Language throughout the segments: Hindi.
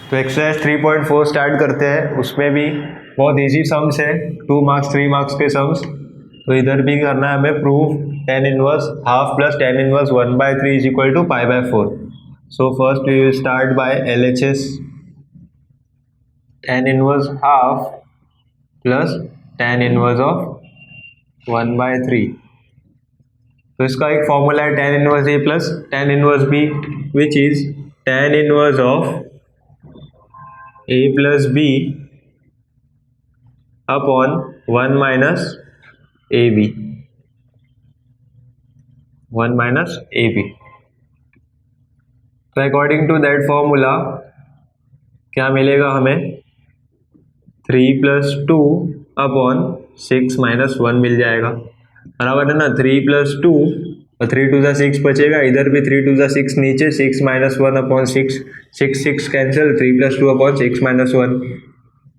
तो एक्सरसाइज 3.4 स्टार्ट करते हैं। उसमें भी बहुत इजी सम्स है, 2 मार्क्स 3 मार्क्स के सम्स। तो इधर भी करना है हमें prove tan inverse half plus tan inverse 1/3 is equal to π/4। So first we will start by LHS tan inverse half plus tan inverse of 1/3। तो इसका एक फॉर्मूला है tan inverse A plus tan inverse B, which is tan inverse of A plus B upon 1 minus AB, 1 minus AB। तो अकॉर्डिंग टू दैट फॉर्मूला क्या मिलेगा हमें, 3 प्लस 2 अपॉन 6 माइनस 1 मिल जाएगा, बराबर है ना। 3 प्लस 2 और 3 2 6 बचेगा, इधर भी 3 2 6 नीचे, 6 minus 1 upon 6, 6 6 cancel, 3 plus 2 upon 6 minus 1।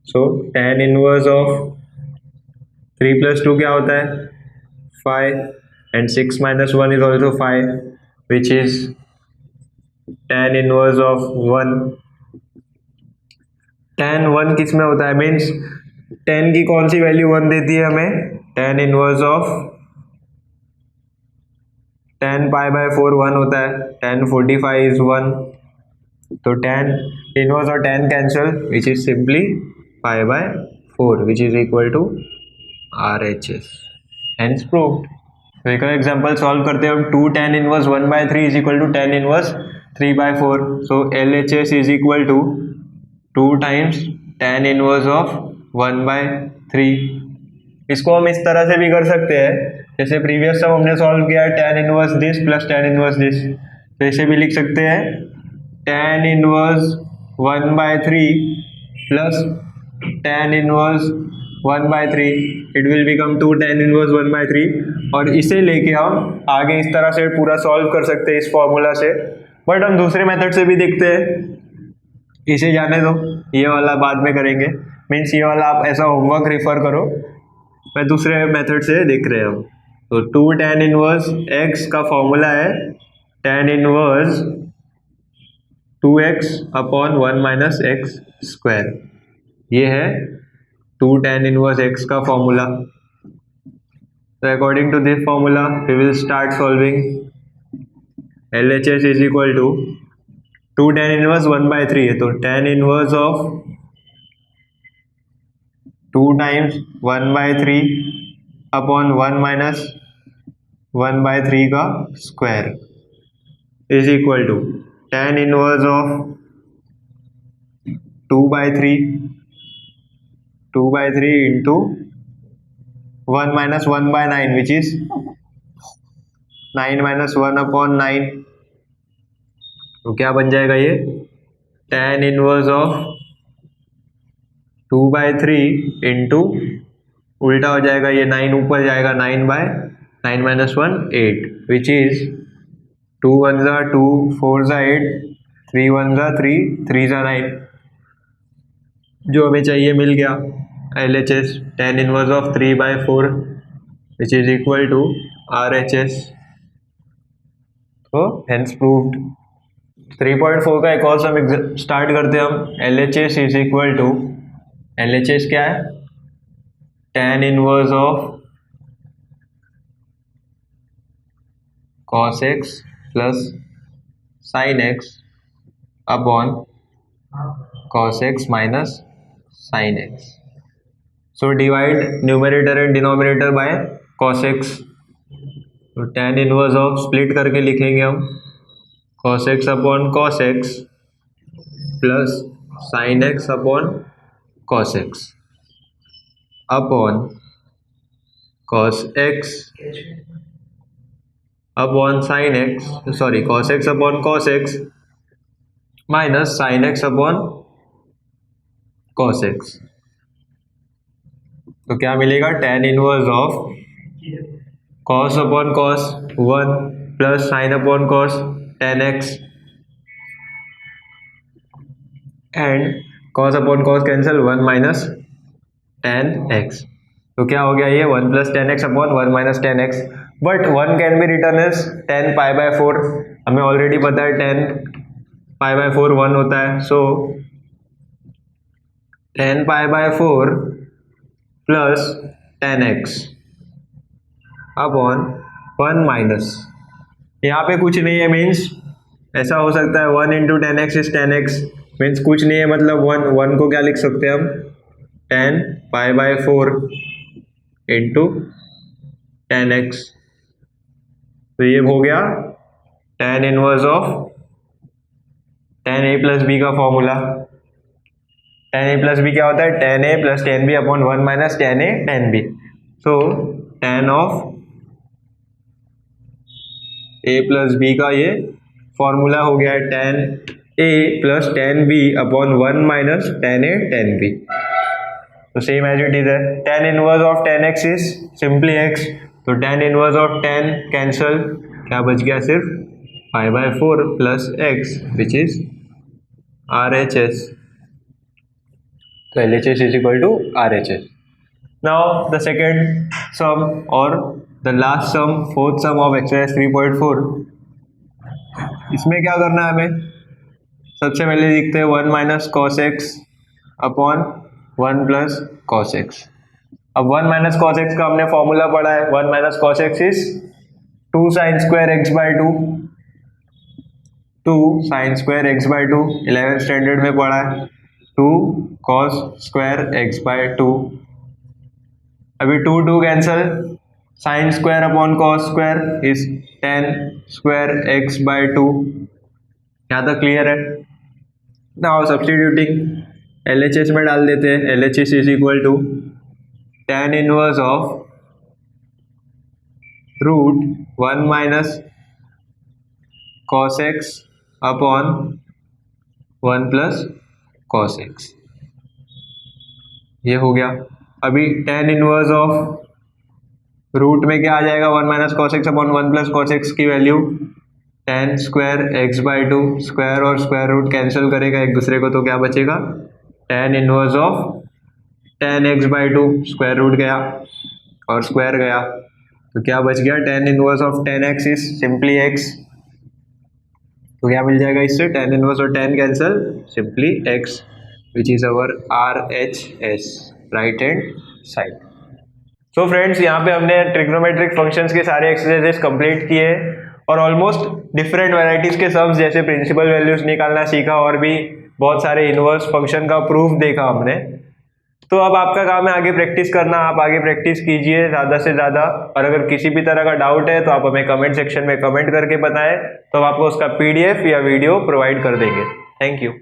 So tan inverse of 3 plus 2 क्या होता है 5 and 6 minus 1 is also 5, which is tan inverse of 1। tan 1 किस में होता है, मीन्स tan की कौन सी वैल्यू 1 देती है हमें, tan इनवर्स ऑफ tan π/4 1 होता है, tan 45 इज 1। तो tan इनवर्स और tan cancel, which is simply π/4 which is equal to RHS, hence proved. तो एक एग्जांपल सॉल्व करते हैं हम। 2 tan inverse 1/3 is equal to tan inverse 3/4। So LHS is equal to 2 times tan inverse of 1/3। इसको हम इस तरह से भी कर सकते हैं, जैसे प्रीवियस सब हमने सॉल्व किया है tan inverse this plus tan inverse this. तो इसे भी लिख सकते हैं tan inverse 1/3 plus tan inverse 1/3, it will become 2 tan inverse 1/3। और इसे लेके हम आगे इस तरह से पूरा सॉल्व कर सकते हैं इस फॉर्मूला से, बट हम दूसरे मेथड से भी देखते हैं। इसे जाने दो, ये वाला बाद में करेंगे, मीन्स ये वाला आप ऐसा होमवर्क रेफर करो, मैं दूसरे मेथड से देख रहे हो। तो 2 tan इनवर्स x का फॉर्मूला है tan inverse 2x upon 1 minus x square. ये है 2 tan इनवर्स x का फॉर्मूला। तो according to this formula we will start solving. LHS is equal to 2 tan inverse 1/3 है, तो tan inverse of 2 times 1/3 upon 1 minus 1/3 का square is equal to tan inverse of 2/3 into 1 minus 1/9 which is 9 minus 1 upon 9। तो क्या बन जाएगा ये, tan इनवर्स ऑफ 2/3 इंटू उल्टा हो जाएगा, ये 9 ऊपर जाएगा, 9/9 माइनस 1 8, विच इज 2 1 जा 2 4 जा 8 3 1 जा 3 3 जा 9। जो हमें चाहिए मिल गया। LHS tan inverse of 3/4 which is equal to RHS। तो हेंस प्रूव्ड। 3.4 का एक और सम स्टार्ट करते हैं हम। LHS is equal to, LHS क्या है, tan inverse of cos x plus sin x upon cos x minus sin x। So divide numerator and denominator by cos x। तो tan इनवर्स ऑफ स्प्लिट करके लिखेंगे हम cos x upon cos x plus sin x upon cos x upon cos x upon sin x, sorry cos x upon cos x minus sin x upon cos x। तो क्या मिलेगा, tan inverse of cos upon cos 1 plus sin upon cos tan x and cos upon cos cancel 1 minus tan x। तो क्या हो गया ये 1 plus tan x upon 1 minus tan x, but 1 can be return as tan π/4। हमें ऑलरेडी पता है tan π/4 1 होता है। सो 10 पाई by 4 plus 10x upon 1 minus, यहाँ पे कुछ नहीं है, मीन्स ऐसा हो सकता है 1 into 10x is 10x, means कुछ नहीं है, मतलब 1 को क्या लिख सकते हैं हम, 10 पाई बाय 4 इंटू 10x, तो ये हो गया tan inverse of tan a plus b का formula. tan a plus b क्या होता है, tan a plus tan b upon 1 minus tan a tan b, so tan of a plus b का ये फॉर्मूला हो गया है tan a plus tan b upon 1 minus tan a tan b, तो सेम एज इट इज है। tan inverse of tan x is simply x, तो tan inverse of tan cancel, क्या बच गया, सिर्फ pi by 4 plus x which is RHS, तो LHS is equal to RHS। Now the second sum और the last sum, fourth sum of exercise 3.4, इसमें क्या करना है हमें, सबसे पहले लिखते हैं 1 minus cos x upon 1 plus cos x. अब 1 माइनस कॉस एक्स का हमने फॉर्मूला पढ़ा है, 1 minus cos x is 2 sine square x by 2, 2 sine square x by 2 11th standard में पढ़ा है, 2 कॉस स्क्वायर एक्स बाय 2, अभी 2 cancel, sine square upon cos square is tan square x by 2, यहाँ तक क्लियर है। नाउ सब्स्टिट्यूटिंग LHS में डाल देते हैं, LHS is equal to tan inverse of root 1 minus cos x upon 1 plus cos x, ये हो गया। अभी tan इनवर्स ऑफ रूट में क्या आ जाएगा, 1 minus cos x upon 1 plus cos x की value tan square x by 2, square और स्क्वायर रूट कैंसिल करेगा एक दूसरे को, तो क्या बचेगा, tan inverse of tan x by 2, square root गया और स्क्वायर गया, तो क्या बच गया, tan inverse of tan x is simply x, तो क्या मिल जाएगा इससे, tan इनवर्स और tan cancel, simply x which is our RHS, right hand side. So friends, यहाँ पे हमने ट्रिग्नोमेट्रिक फंक्शंस के सारे एक्सरसाइजेस कंप्लीट किए और ऑलमोस्ट डिफरेंट वैरायटीज के सम्स जैसे प्रिंसिपल वैल्यूज निकालना सीखा और भी बहुत सारे इनवर्स फंक्शन का प्रूफ देखा हमने। तो अब आपका काम है आगे प्रैक्टिस करना, आप आगे प्रैक्टिस कीजिए ज़्यादा से ज़्यादा, और अगर किसी भी तरह का डाउट है तो आप हमें कमेंट सेक्शन में कमेंट करके बताएं, तो हम आपको उसका PDF या वीडियो प्रोवाइड कर देंगे। Thank you.